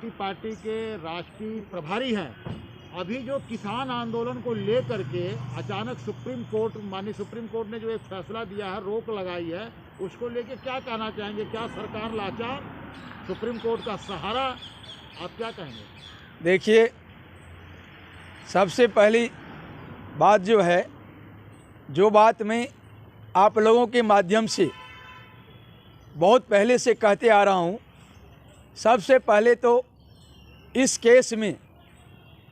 की पार्टी के राष्ट्रीय प्रभारी हैं, अभी जो किसान आंदोलन को लेकर के अचानक माननीय सुप्रीम कोर्ट ने जो एक फैसला दिया है, रोक लगाई है, उसको लेके क्या कहना चाहेंगे? क्या सरकार लाचार, सुप्रीम कोर्ट का सहारा, आप क्या कहेंगे? देखिए, सबसे पहली बात जो बात मैं आप लोगों के माध्यम से बहुत पहले से कहते आ रहा हूँ, सबसे पहले तो इस केस में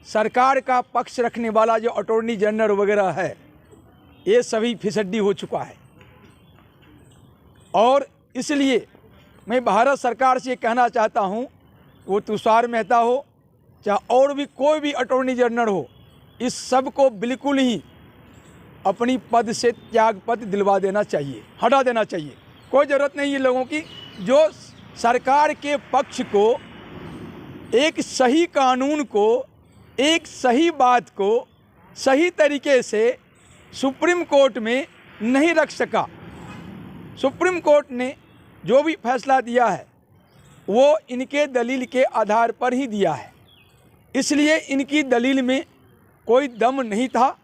सरकार का पक्ष रखने वाला जो अटॉर्नी जनरल वगैरह है, ये सभी फिसड्डी हो चुका है। और इसलिए मैं भारत सरकार से कहना चाहता हूँ, वो तुषार मेहता हो चाहे और भी कोई भी अटॉर्नी जनरल हो, इस सब को बिल्कुल ही अपनी पद से त्यागपत्र दिलवा देना चाहिए, हटा देना चाहिए। कोई ज़रूरत नहीं है लोगों की जो सरकार के पक्ष को, एक सही कानून को, एक सही बात को सही तरीके से सुप्रीम कोर्ट में नहीं रख सका। सुप्रीम कोर्ट ने जो भी फैसला दिया है वो इनके दलील के आधार पर ही दिया है, इसलिए इनकी दलील में कोई दम नहीं था,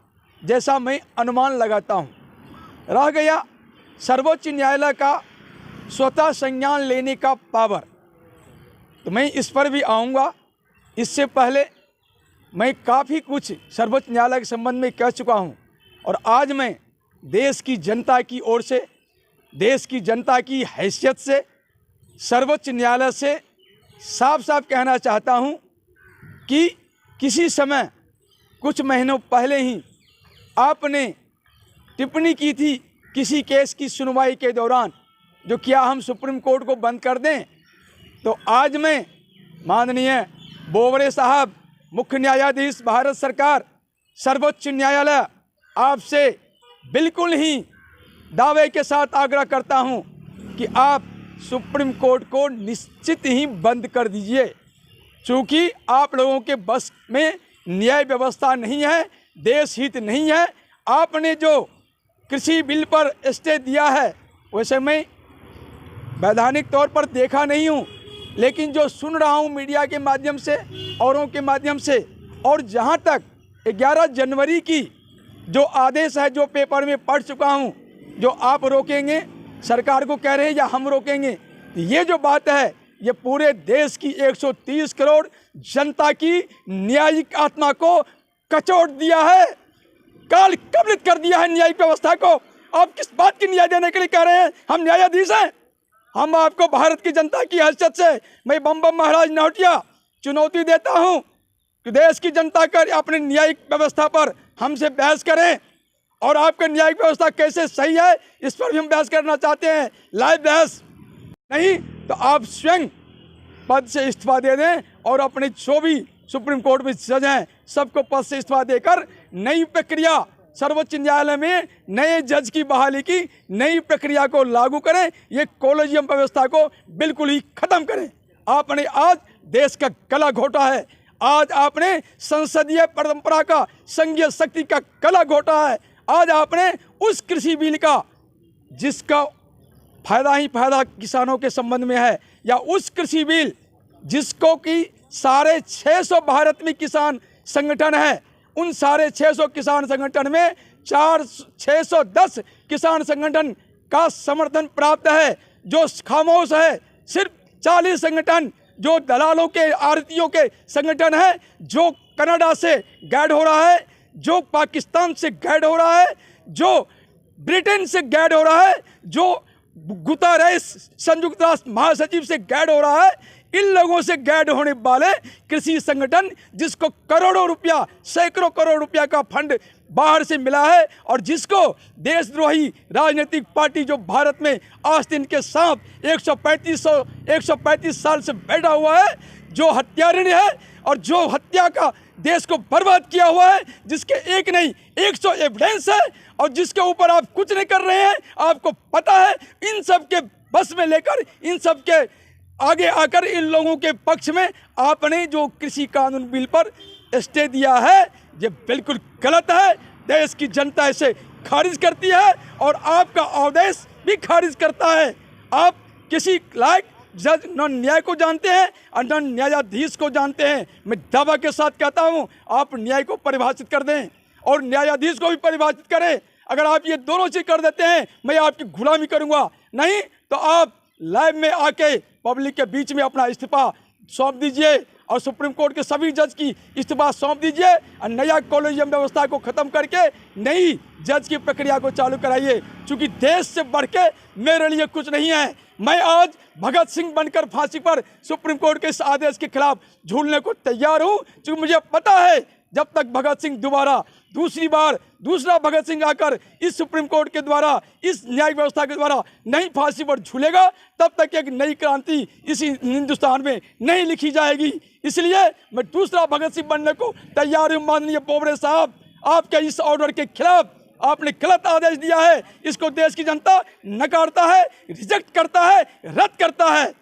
जैसा मैं अनुमान लगाता हूँ। रह गया सर्वोच्च न्यायालय का स्वतः संज्ञान लेने का पावर, तो मैं इस पर भी आऊँगा। इससे पहले मैं काफ़ी कुछ सर्वोच्च न्यायालय के संबंध में कह चुका हूँ, और आज मैं देश की जनता की ओर से, देश की जनता की हैसियत से सर्वोच्च न्यायालय से साफ साफ कहना चाहता हूँ कि किसी समय कुछ महीनों पहले ही आपने टिप्पणी की थी किसी केस की सुनवाई के दौरान, जो क्या हम सुप्रीम कोर्ट को बंद कर दें। तो आज मैं माननीय बोबड़े साहब, मुख्य न्यायाधीश भारत सरकार, सर्वोच्च न्यायालय, आपसे बिल्कुल ही दावे के साथ आग्रह करता हूं कि आप सुप्रीम कोर्ट को निश्चित ही बंद कर दीजिए, चूँकि आप लोगों के बस में न्याय व्यवस्था नहीं है, देश हित नहीं है। आपने जो कृषि बिल पर स्टे दिया है, वैसे मैं वैधानिक तौर पर देखा नहीं हूँ, लेकिन जो सुन रहा हूँ मीडिया के माध्यम से, औरों के माध्यम से, और जहाँ तक 11 जनवरी की जो आदेश है, जो पेपर में पढ़ चुका हूँ, जो आप रोकेंगे, सरकार को कह रहे हैं या हम रोकेंगे, ये जो बात है ये पूरे देश की 130 करोड़ जनता की न्यायिक आत्मा को कचोट दिया है, काल कबलित कर दिया है न्यायिक व्यवस्था को। आप किस बात की न्याय देने के लिए कह रहे हैं? हम न्यायाधीश हैं। हम आपको भारत की जनता की हैसियत से मैं बम महाराज नौटिया चुनौती देता हूं कि देश की जनता का अपने न्यायिक व्यवस्था पर हमसे बहस करें, और आपका न्यायिक व्यवस्था कैसे सही है इस पर भी हम बहस करना चाहते हैं। लाइव बहस नहीं तो आप स्वयं पद से इस्तीफा दे दें, और अपने जो भी सुप्रीम कोर्ट में जज हैं सबको पद से इस्तीफा देकर नई प्रक्रिया, सर्वोच्च न्यायालय में नए जज की बहाली की नई प्रक्रिया को लागू करें। ये कॉलेजियम व्यवस्था को बिल्कुल ही खत्म करें। आपने आज देश का गला घोटा है, आज आपने संसदीय परंपरा का, संघीय शक्ति का गला घोटा है। आज आपने उस कृषि बिल का, जिसका फायदा ही फायदा किसानों के संबंध में है, या उस कृषि बिल जिसको कि 650 भारत में किसान संगठन है, उन 650 किसान संगठन में 610 किसान संगठन का समर्थन प्राप्त है। जो खामोश है सिर्फ 40 संगठन, जो दलालों के, आड़तियों के संगठन है, जो कनाडा से गाइड हो रहा है, जो पाकिस्तान से गाइड हो रहा है, जो ब्रिटेन से गाइड हो रहा है, जो गुतरेस संयुक्त राष्ट्र महासचिव से गाइड हो रहा है, इन लोगों से गाइड होने वाले कृषि संगठन, जिसको करोड़ों रुपया, सैकड़ों करोड़ रुपया का फंड बाहर से मिला है, और जिसको देशद्रोही राजनीतिक पार्टी जो भारत में आस्तीन के सांप 135 साल से बैठा हुआ है, जो हत्यारिणी है और जो हत्या का देश को बर्बाद किया हुआ है, जिसके एक नहीं 100 एविडेंस है, और जिसके ऊपर आप कुछ नहीं कर रहे हैं, आपको पता है। इन सब के बस में लेकर, इन सब के आगे आकर इन लोगों के पक्ष में आपने जो कृषि कानून बिल पर स्टे दिया है, ये बिल्कुल गलत है। देश की जनता इसे खारिज करती है, और आपका आदेश भी खारिज करता है। आप किसी लायक जज न न्याय को जानते हैं और न न्यायाधीश को जानते हैं। मैं दावा के साथ कहता हूं, आप न्याय को परिभाषित कर दें और न्यायाधीश को भी परिभाषित करें। अगर आप ये दोनों चीज कर देते हैं, मैं आपकी गुलामी करूंगा। नहीं तो आप लाइव में आके पब्लिक के बीच में अपना इस्तीफा सौंप दीजिए और सुप्रीम कोर्ट के सभी जज की इस्तीफा सौंप दीजिए और नया कॉलेजियम व्यवस्था को खत्म करके नई जज की प्रक्रिया को चालू कराइए। क्योंकि देश से बढ़ के मेरे लिए कुछ नहीं है। मैं आज भगत सिंह बनकर फांसी पर सुप्रीम कोर्ट के इस आदेश के खिलाफ झूलने को तैयार हूं, क्योंकि मुझे पता है जब तक भगत सिंह दूसरा भगत सिंह आकर इस सुप्रीम कोर्ट के द्वारा, इस न्यायिक व्यवस्था के द्वारा नई फांसी पर झूलेगा, तब तक एक नई क्रांति इसी हिंदुस्तान में नहीं लिखी जाएगी। इसलिए मैं दूसरा भगत सिंह बनने को तैयार हूं। माननीय बोबड़े साहब, आपके इस ऑर्डर के खिलाफ आपने गलत आदेश दिया है, इसको देश की जनता नकारता है, रिजेक्ट करता है, रद्द करता है।